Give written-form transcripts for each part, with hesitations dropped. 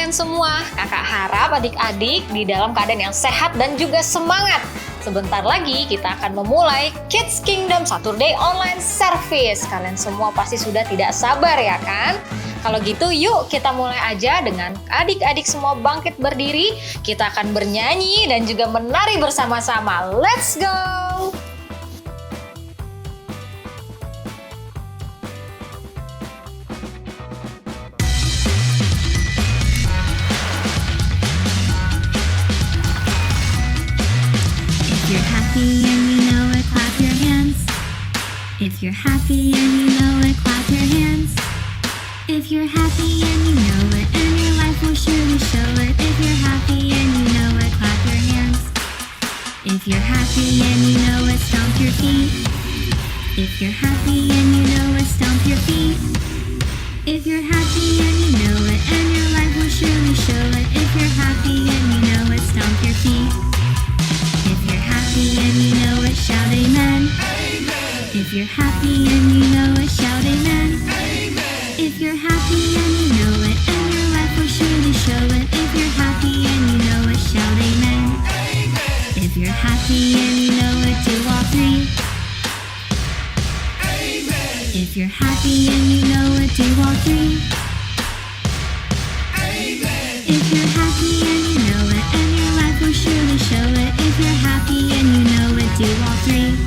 Semua, kakak harap adik-adik di dalam keadaan yang sehat dan juga semangat. Sebentar lagi kita akan memulai Kids Kingdom Saturday Online Service. Kalian semua pasti sudah tidak sabar ya kan? Kalau gitu yuk kita mulai aja dengan adik-adik semua bangkit berdiri. Kita akan bernyanyi dan juga menari bersama-sama. Let's go! If you're happy and you know it, clap your hands. If you're happy and you know it, and your life will surely show it. If you're happy and you know it, clap your hands. If you're happy and you know it, stomp your feet. If you're happy and you know it, stomp your feet. If you're happy and you know it, and your life will surely show it. If you're happy and you know it, stomp your feet. If you're happy and you know it, shout amen. If you're happy and you know it, shout amen. If you're happy and you know it, and your life will surely show it. If you're happy and you know it, shout amen. If you're happy and you know it, do all three. If you're happy and you know it, do all three. If you're happy and you know it, and your life will surely show it. If you're happy and you know it, do all three.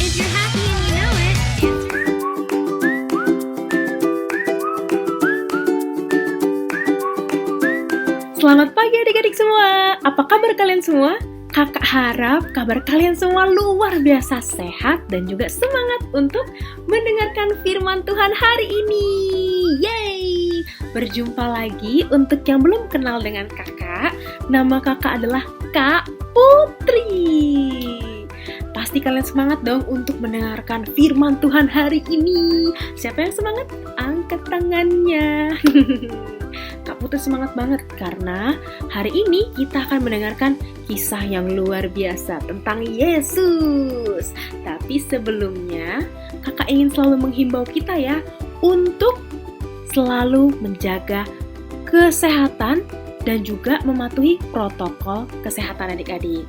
If you're happy and you know it, Selamat pagi adik-adik semua. Apa kabar kalian semua? Kakak harap kabar kalian semua luar biasa sehat dan juga semangat untuk mendengarkan firman Tuhan hari ini. Yeay! Berjumpa lagi untuk yang belum kenal dengan kakak. Nama kakak adalah Kak Putri. Pasti kalian semangat dong untuk mendengarkan firman Tuhan hari ini. Siapa yang semangat? Angkat tangannya. Kak Putri semangat banget karena hari ini kita akan mendengarkan kisah yang luar biasa tentang Yesus. Tapi sebelumnya, kakak ingin selalu menghimbau kita ya untuk selalu menjaga kesehatan dan juga mematuhi protokol kesehatan adik-adik.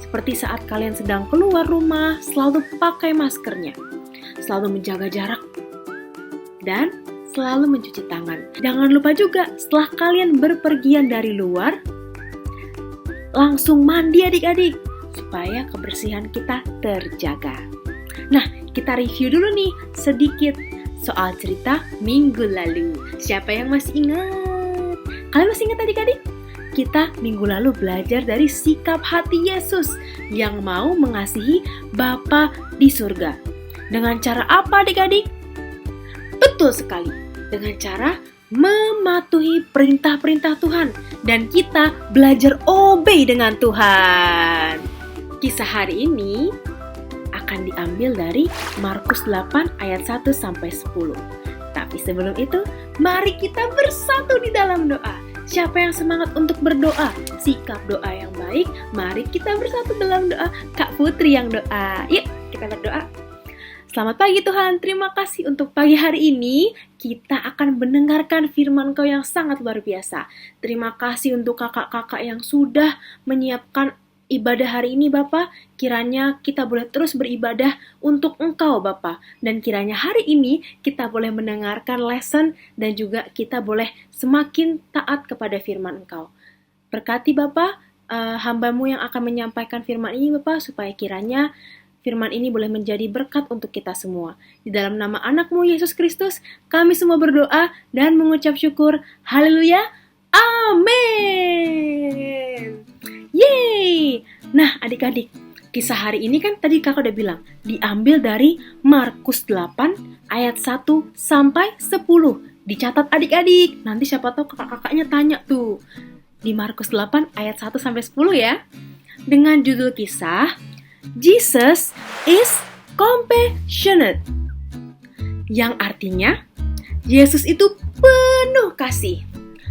Seperti saat kalian sedang keluar rumah, selalu pakai maskernya, selalu menjaga jarak, dan selalu mencuci tangan. Jangan lupa juga setelah kalian berpergian dari luar, langsung mandi adik-adik, supaya kebersihan kita terjaga. Nah, kita review dulu nih sedikit soal cerita minggu lalu. Siapa yang masih ingat? Kalian masih ingat adik-adik? Kita minggu lalu belajar dari sikap hati Yesus yang mau mengasihi Bapa di surga. Dengan cara apa adik-adik? Betul sekali, dengan cara mematuhi perintah-perintah Tuhan. Dan kita belajar obey dengan Tuhan. Kisah hari ini akan diambil dari Markus 8 ayat 1 sampai 10. Tapi sebelum itu, mari kita bersatu di dalam doa. Siapa yang semangat untuk berdoa? Sikap doa yang baik. Mari kita bersatu dalam doa. Kak Putri yang doa. Yuk, kita berdoa. Selamat pagi Tuhan, terima kasih untuk pagi hari ini. Kita akan mendengarkan firman Kau yang sangat luar biasa. Terima kasih untuk kakak-kakak yang sudah menyiapkan ibadah hari ini Bapak. Kiranya kita boleh terus beribadah untuk Engkau Bapak. Dan kiranya hari ini kita boleh mendengarkan lesson dan juga kita boleh semakin taat kepada firman Engkau. Berkati Bapak hamba-Mu yang akan menyampaikan firman ini Bapak, supaya kiranya firman ini boleh menjadi berkat untuk kita semua. Di dalam nama anak-Mu Yesus Kristus, kami semua berdoa dan mengucap syukur. Haleluya. Amin. Yeay. Nah adik-adik, kisah hari ini kan tadi kakak udah bilang, diambil dari Markus 8 ayat 1 sampai 10. Dicatat adik-adik, nanti siapa tahu kakak-kakaknya tanya tuh. Di Markus 8 ayat 1 sampai 10 ya. Dengan judul kisah, Jesus is compassionate, yang artinya Yesus itu penuh kasih.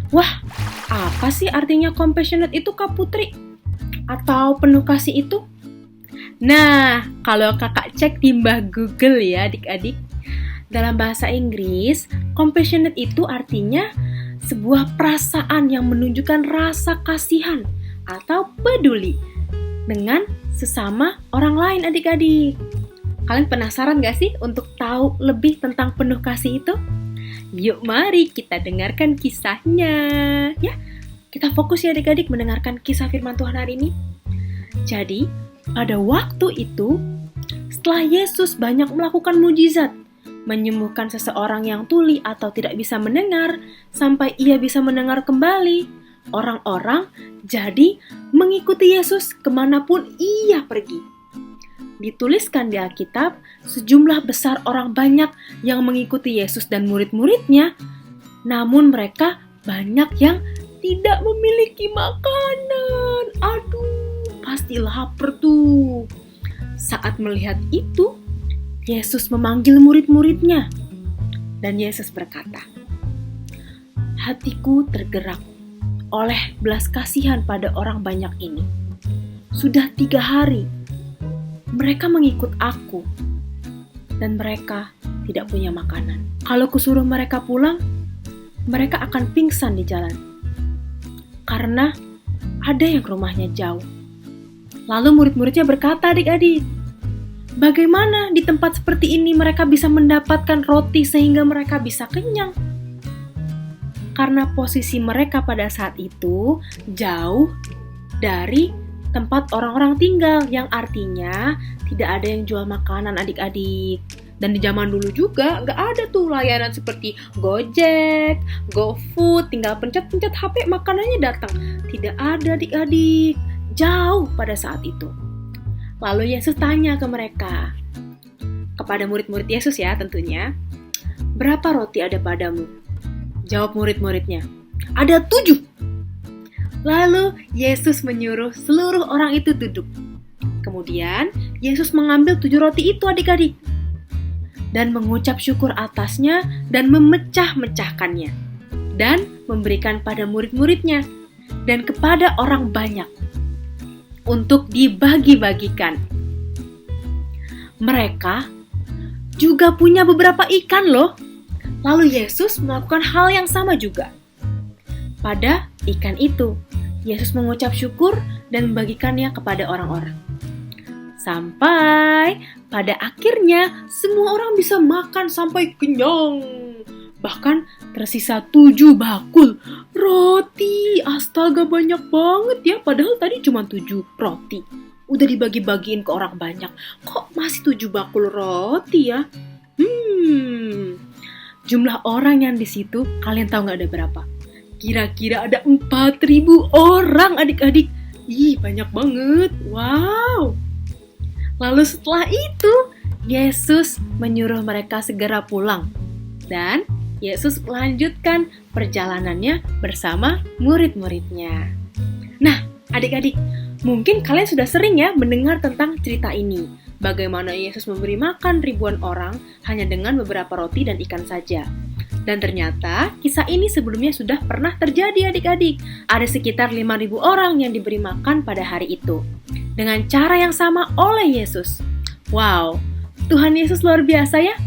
Wah, apa sih artinya compassionate itu, Kak Putri? Atau penuh kasih itu? Nah, kalau kakak cek di Mbah Google ya adik-adik, dalam bahasa Inggris, compassionate itu artinya sebuah perasaan yang menunjukkan rasa kasihan atau peduli dengan sesama orang lain adik-adik. Kalian penasaran gak sih untuk tahu lebih tentang penuh kasih itu? Yuk mari kita dengarkan kisahnya. Ya, kita fokus ya adik-adik mendengarkan kisah firman Tuhan hari ini. Jadi, pada waktu itu, setelah Yesus banyak melakukan mujizat, menyembuhkan seseorang yang tuli atau tidak bisa mendengar, sampai ia bisa mendengar kembali, orang-orang jadi mengikuti Yesus kemanapun ia pergi. Dituliskan di Alkitab, sejumlah besar orang banyak yang mengikuti Yesus dan murid-muridnya, namun mereka banyak yang tidak memiliki makanan. Aduh, pasti lapar tuh. Saat melihat itu, Yesus memanggil murid-muridnya, dan Yesus berkata, "Hatiku tergerak oleh belas kasihan pada orang banyak ini. Sudah 3 hari mereka mengikut aku, dan mereka tidak punya makanan. Kalau kusuruh mereka pulang, mereka akan pingsan di jalan, karena ada yang rumahnya jauh." Lalu murid-muridnya berkata, adik-adik, bagaimana di tempat seperti ini mereka bisa mendapatkan roti sehingga mereka bisa kenyang? Karena posisi mereka pada saat itu jauh dari tempat orang-orang tinggal, yang artinya tidak ada yang jual makanan adik-adik. Dan di zaman dulu juga nggak ada tuh layanan seperti Gojek, GoFood, tinggal pencet-pencet HP makanannya datang. Tidak ada adik-adik, jauh pada saat itu. Lalu Yesus tanya ke mereka, kepada murid-murid Yesus ya tentunya, "Berapa roti ada padamu?" Jawab murid-muridnya, "Ada 7. Lalu Yesus menyuruh seluruh orang itu duduk. Kemudian Yesus mengambil 7 roti itu adik-adik, dan mengucap syukur atasnya dan memecah-mecahkannya, dan memberikan pada murid-muridnya dan kepada orang banyak untuk dibagi-bagikan. Mereka juga punya beberapa ikan loh." Lalu Yesus melakukan hal yang sama juga. Pada ikan itu, Yesus mengucap syukur dan membagikannya kepada orang-orang. Sampai pada akhirnya semua orang bisa makan sampai kenyang. Bahkan tersisa 7 bakul roti. Astaga, banyak banget ya. Padahal tadi cuma 7 roti. Udah dibagi-bagiin ke orang banyak. Kok masih 7 bakul roti ya? Jumlah orang yang di situ, kalian tahu nggak ada berapa? Kira-kira ada 4.000 orang adik-adik. Ih, banyak banget. Wow. Lalu setelah itu, Yesus menyuruh mereka segera pulang. Dan Yesus melanjutkan perjalanannya bersama murid-muridnya. Nah, adik-adik, mungkin kalian sudah sering ya mendengar tentang cerita ini. Bagaimana Yesus memberi makan ribuan orang hanya dengan beberapa roti dan ikan saja. Dan ternyata kisah ini sebelumnya sudah pernah terjadi adik-adik. Ada sekitar 5.000 orang yang diberi makan pada hari itu, dengan cara yang sama oleh Yesus. Wow, Tuhan Yesus luar biasa ya.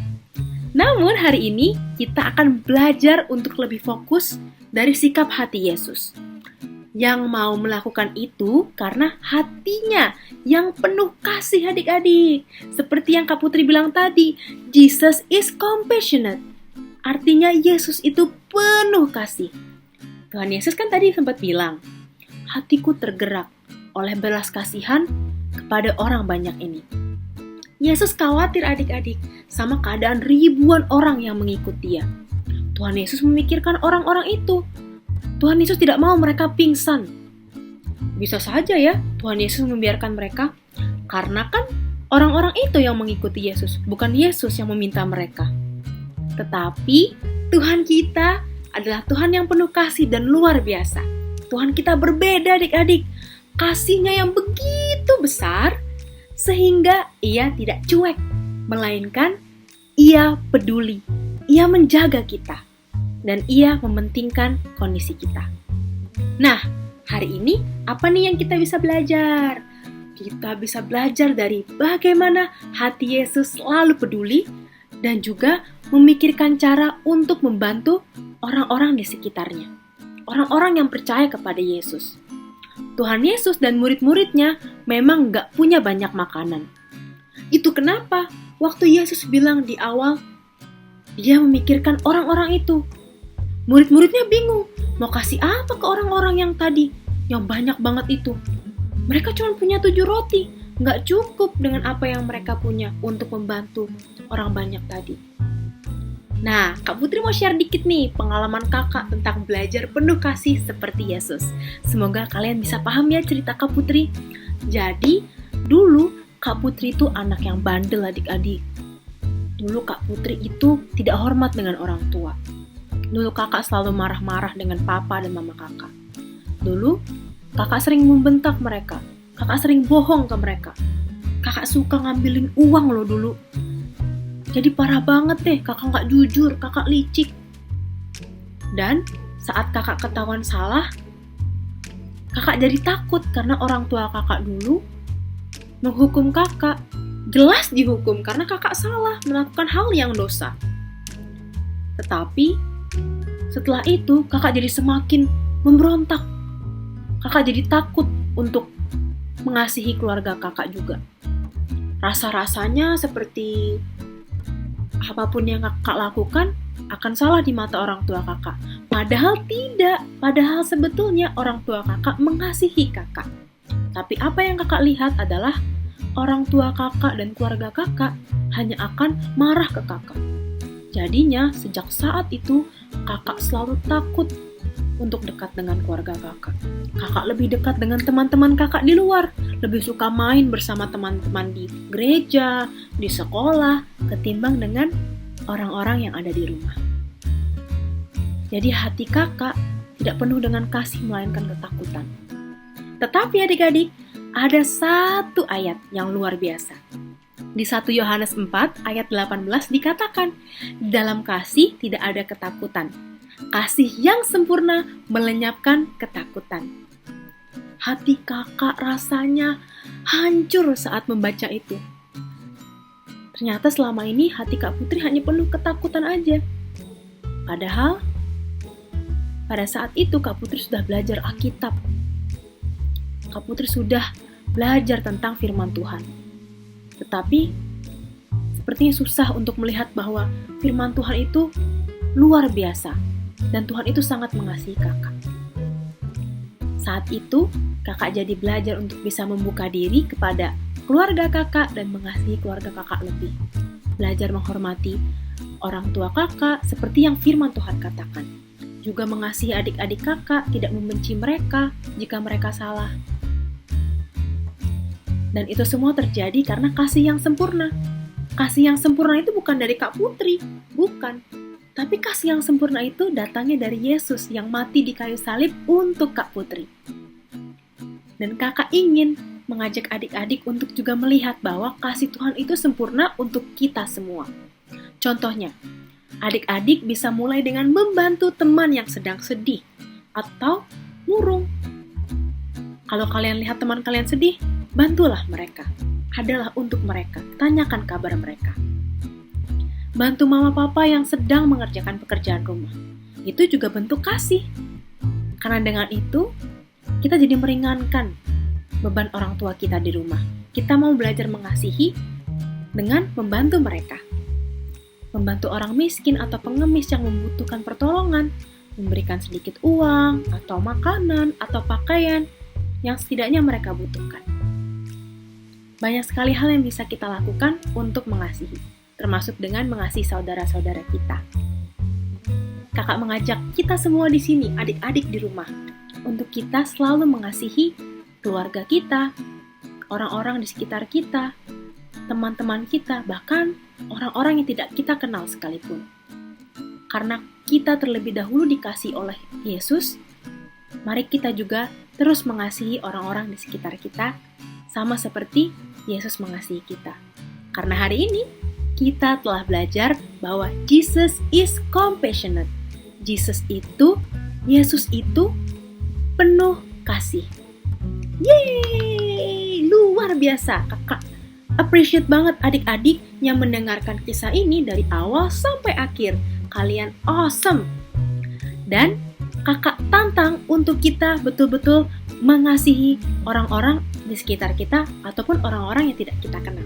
Namun hari ini kita akan belajar untuk lebih fokus dari sikap hati Yesus, yang mau melakukan itu karena hatinya yang penuh kasih adik-adik. Seperti yang Kak Putri bilang tadi, Jesus is compassionate. Artinya Yesus itu penuh kasih. Tuhan Yesus kan tadi sempat bilang, hatiku tergerak oleh belas kasihan kepada orang banyak ini. Yesus khawatir adik-adik sama keadaan ribuan orang yang mengikuti dia. Tuhan Yesus memikirkan orang-orang itu. Tuhan Yesus tidak mau mereka pingsan. Bisa saja ya Tuhan Yesus membiarkan mereka, karena kan orang-orang itu yang mengikuti Yesus, bukan Yesus yang meminta mereka. Tetapi Tuhan kita adalah Tuhan yang penuh kasih dan luar biasa. Tuhan kita berbeda adik-adik. Kasihnya yang begitu besar sehingga ia tidak cuek melainkan Ia peduli, Ia menjaga kita, dan Ia mementingkan kondisi kita. Nah, hari ini apa nih yang kita bisa belajar? Kita bisa belajar dari bagaimana hati Yesus selalu peduli dan juga memikirkan cara untuk membantu orang-orang di sekitarnya. Orang-orang yang percaya kepada Yesus. Tuhan Yesus dan murid-muridnya memang gak punya banyak makanan. Itu kenapa waktu Yesus bilang di awal, dia memikirkan orang-orang itu. Murid-muridnya bingung, mau kasih apa ke orang-orang yang tadi, yang banyak banget itu. Mereka cuma punya 7 roti, gak cukup dengan apa yang mereka punya untuk membantu orang banyak tadi. Nah, Kak Putri mau share dikit nih pengalaman kakak tentang belajar penuh kasih seperti Yesus. Semoga kalian bisa paham ya cerita Kak Putri. Jadi, dulu Kak Putri itu anak yang bandel adik-adik. Dulu Kak Putri itu tidak hormat dengan orang tua. Dulu kakak selalu marah-marah dengan papa dan mama kakak. Dulu kakak sering membentak mereka. Kakak sering bohong ke mereka. Kakak suka ngambilin uang loh dulu. Jadi parah banget deh, kakak gak jujur, kakak licik. Dan saat kakak ketahuan salah, kakak jadi takut karena orang tua kakak dulu menghukum kakak. Jelas dihukum karena kakak salah melakukan hal yang dosa. Tetapi setelah itu kakak jadi semakin memberontak. Kakak jadi takut untuk mengasihi keluarga kakak juga. Rasa-rasanya seperti apapun yang kakak lakukan akan salah di mata orang tua kakak. Padahal tidak. Padahal sebetulnya orang tua kakak mengasihi kakak. Tapi apa yang kakak lihat adalah orang tua kakak dan keluarga kakak hanya akan marah ke kakak. Jadinya sejak saat itu kakak selalu takut untuk dekat dengan keluarga kakak. Kakak lebih dekat dengan teman-teman kakak di luar. Lebih suka main bersama teman-teman di gereja, di sekolah, ketimbang dengan orang-orang yang ada di rumah. Jadi hati kakak tidak penuh dengan kasih melainkan ketakutan. Tetapi adik-adik, ada satu ayat yang luar biasa. Di 1 Yohanes 4 ayat 18 dikatakan, dalam kasih tidak ada ketakutan. Kasih yang sempurna melenyapkan ketakutan. Hati kakak rasanya hancur saat membaca itu. Ternyata selama ini hati Kak Putri hanya penuh ketakutan aja. Padahal pada saat itu Kak Putri sudah belajar Alkitab. Kak Putri sudah belajar tentang firman Tuhan. Tetapi sepertinya susah untuk melihat bahwa firman Tuhan itu luar biasa. Dan Tuhan itu sangat mengasihi kakak. Saat itu, kakak jadi belajar untuk bisa membuka diri kepada keluarga kakak dan mengasihi keluarga kakak lebih. Belajar menghormati orang tua kakak seperti yang firman Tuhan katakan. Juga mengasihi adik-adik kakak, tidak membenci mereka jika mereka salah. Dan itu semua terjadi karena kasih yang sempurna. Kasih yang sempurna itu bukan dari Kak Putri, bukan. Tapi kasih yang sempurna itu datangnya dari Yesus yang mati di kayu salib untuk Kak Putri. Dan kakak ingin mengajak adik-adik untuk juga melihat bahwa kasih Tuhan itu sempurna untuk kita semua. Contohnya, adik-adik bisa mulai dengan membantu teman yang sedang sedih atau murung. Kalau kalian lihat teman kalian sedih, bantulah mereka. Adalah untuk mereka. Tanyakan kabar mereka. Bantu mama papa yang sedang mengerjakan pekerjaan rumah. Itu juga bentuk kasih. Karena dengan itu, kita jadi meringankan beban orang tua kita di rumah. Kita mau belajar mengasihi dengan membantu mereka. Membantu orang miskin atau pengemis yang membutuhkan pertolongan. Memberikan sedikit uang, atau makanan, atau pakaian yang setidaknya mereka butuhkan. Banyak sekali hal yang bisa kita lakukan untuk mengasihi, termasuk dengan mengasihi saudara-saudara kita. Kakak mengajak kita semua di sini, adik-adik di rumah, untuk kita selalu mengasihi keluarga kita, orang-orang di sekitar kita, teman-teman kita, bahkan orang-orang yang tidak kita kenal sekalipun. Karena kita terlebih dahulu dikasihi oleh Yesus, mari kita juga terus mengasihi orang-orang di sekitar kita, sama seperti Yesus mengasihi kita. Karena hari ini, kita telah belajar bahwa Jesus is compassionate. Yesus itu penuh kasih. Yeay, luar biasa. Kakak appreciate banget adik-adik yang mendengarkan kisah ini dari awal sampai akhir. Kalian awesome. Dan kakak tantang untuk kita betul-betul mengasihi orang-orang di sekitar kita ataupun orang-orang yang tidak kita kenal.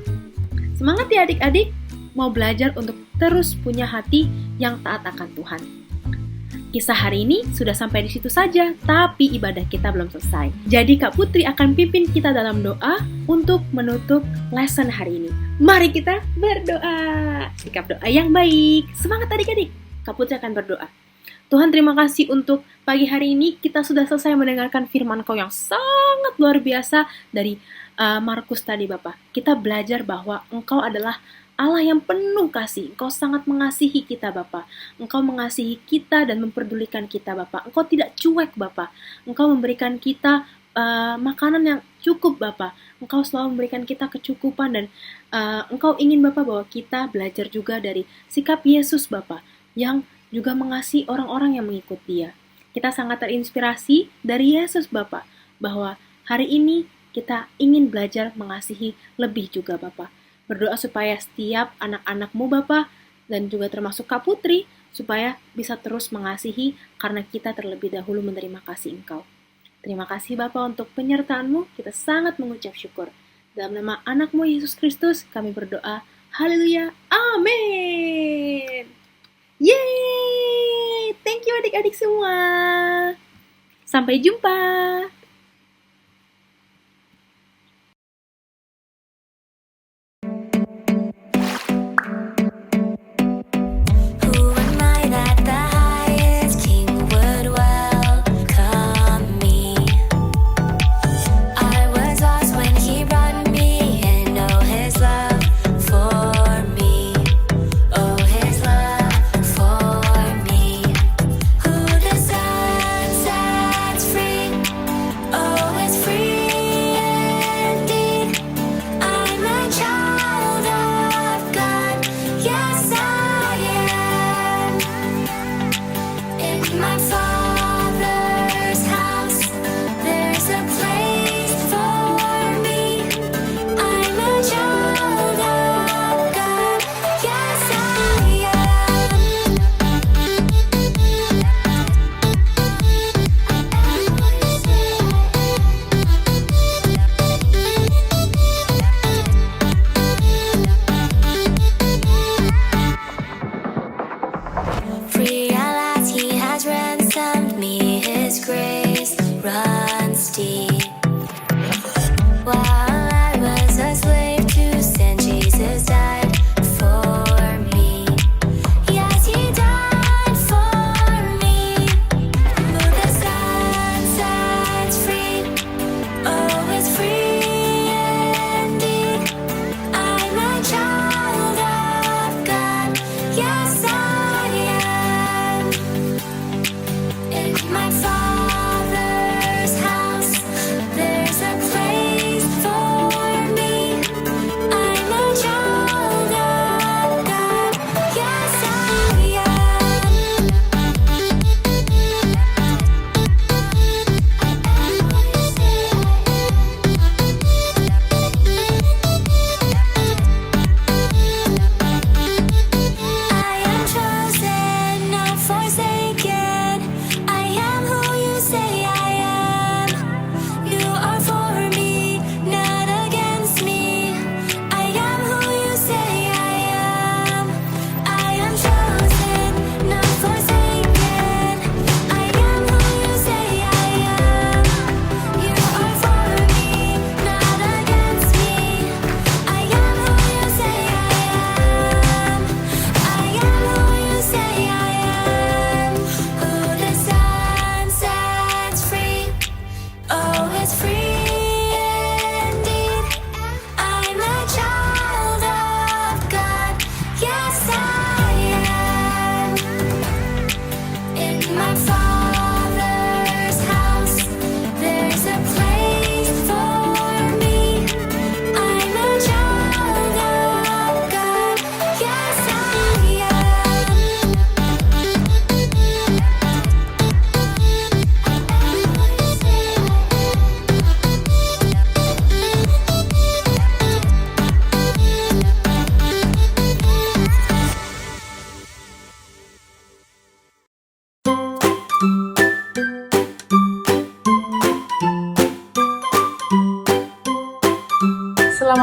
Semangat ya adik-adik, mau belajar untuk terus punya hati yang taat akan Tuhan. Kisah hari ini sudah sampai di situ saja, tapi ibadah kita belum selesai. Jadi Kak Putri akan pimpin kita dalam doa untuk menutup lesson hari ini. Mari kita berdoa. Sikap doa yang baik. Semangat adik-adik. Kak Putri akan berdoa. Tuhan, terima kasih untuk pagi hari ini kita sudah selesai mendengarkan firman Kau yang sangat luar biasa dari Markus tadi Bapak. Kita belajar bahwa Engkau adalah Allah yang penuh kasih. Engkau sangat mengasihi kita Bapak. Engkau mengasihi kita dan memperdulikan kita Bapak. Engkau tidak cuek Bapak. Engkau memberikan kita makanan yang cukup Bapak. Engkau selalu memberikan kita kecukupan dan Engkau ingin Bapak bahwa kita belajar juga dari sikap Yesus Bapak yang juga mengasihi orang-orang yang mengikut Dia. Kita sangat terinspirasi dari Yesus Bapak bahwa hari ini kita ingin belajar mengasihi lebih juga Bapak. Berdoa supaya setiap anak-anak-Mu Bapak dan juga termasuk Kak Putri supaya bisa terus mengasihi karena kita terlebih dahulu menerima kasih Engkau. Terima kasih Bapak untuk penyertaan-Mu, kita sangat mengucap syukur. Dalam nama anak-Mu Yesus Kristus kami berdoa. Haleluya. Amin. Yeay! Thank you adik-adik semua. Sampai jumpa. Who am I that the highest king would welcome me? I was lost when he brought me in. Oh, his love for me. Oh, his love for me. Who the sun sets free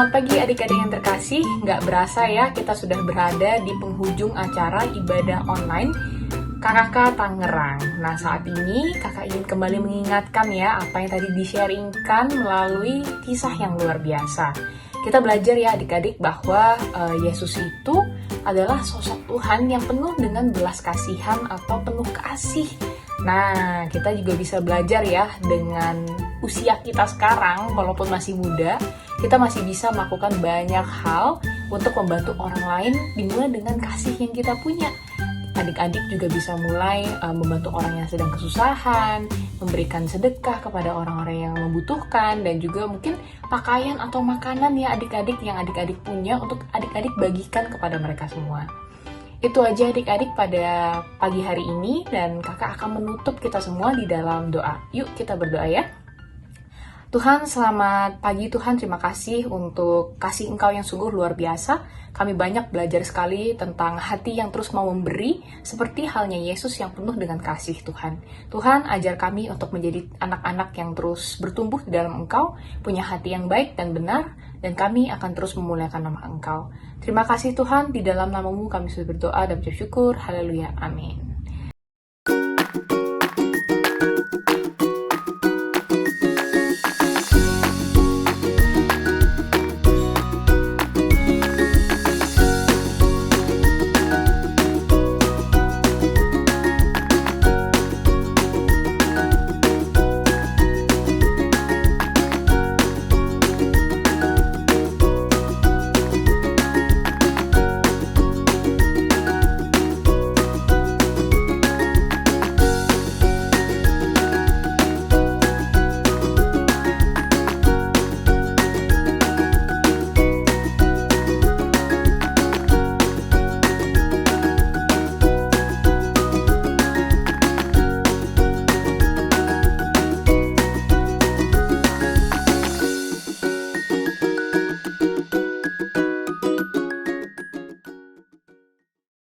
Selamat pagi adik-adik yang terkasih, nggak berasa ya kita sudah berada di penghujung acara ibadah online KKK Tangerang. Nah saat ini kakak ingin kembali mengingatkan ya apa yang tadi di-sharingkan melalui kisah yang luar biasa. Kita belajar ya adik-adik bahwa Yesus itu adalah sosok Tuhan yang penuh dengan belas kasihan atau penuh kasih. Nah, kita juga bisa belajar ya dengan usia kita sekarang, walaupun masih muda, kita masih bisa melakukan banyak hal untuk membantu orang lain dimulai dengan kasih yang kita punya. Adik-adik juga bisa mulai membantu orang yang sedang kesusahan, memberikan sedekah kepada orang-orang yang membutuhkan, dan juga mungkin pakaian atau makanan ya adik-adik yang adik-adik punya untuk adik-adik bagikan kepada mereka semua. Itu aja adik-adik pada pagi hari ini, dan kakak akan menutup kita semua di dalam doa. Yuk kita berdoa ya. Tuhan, selamat pagi Tuhan, terima kasih untuk kasih Engkau yang sungguh luar biasa. Kami banyak belajar sekali tentang hati yang terus mau memberi, seperti halnya Yesus yang penuh dengan kasih Tuhan. Tuhan, ajar kami untuk menjadi anak-anak yang terus bertumbuh di dalam Engkau, punya hati yang baik dan benar, dan kami akan terus memuliakan nama Engkau. Terima kasih Tuhan, di dalam nama-Mu kami sudah berdoa dan bersyukur. Haleluya, amin.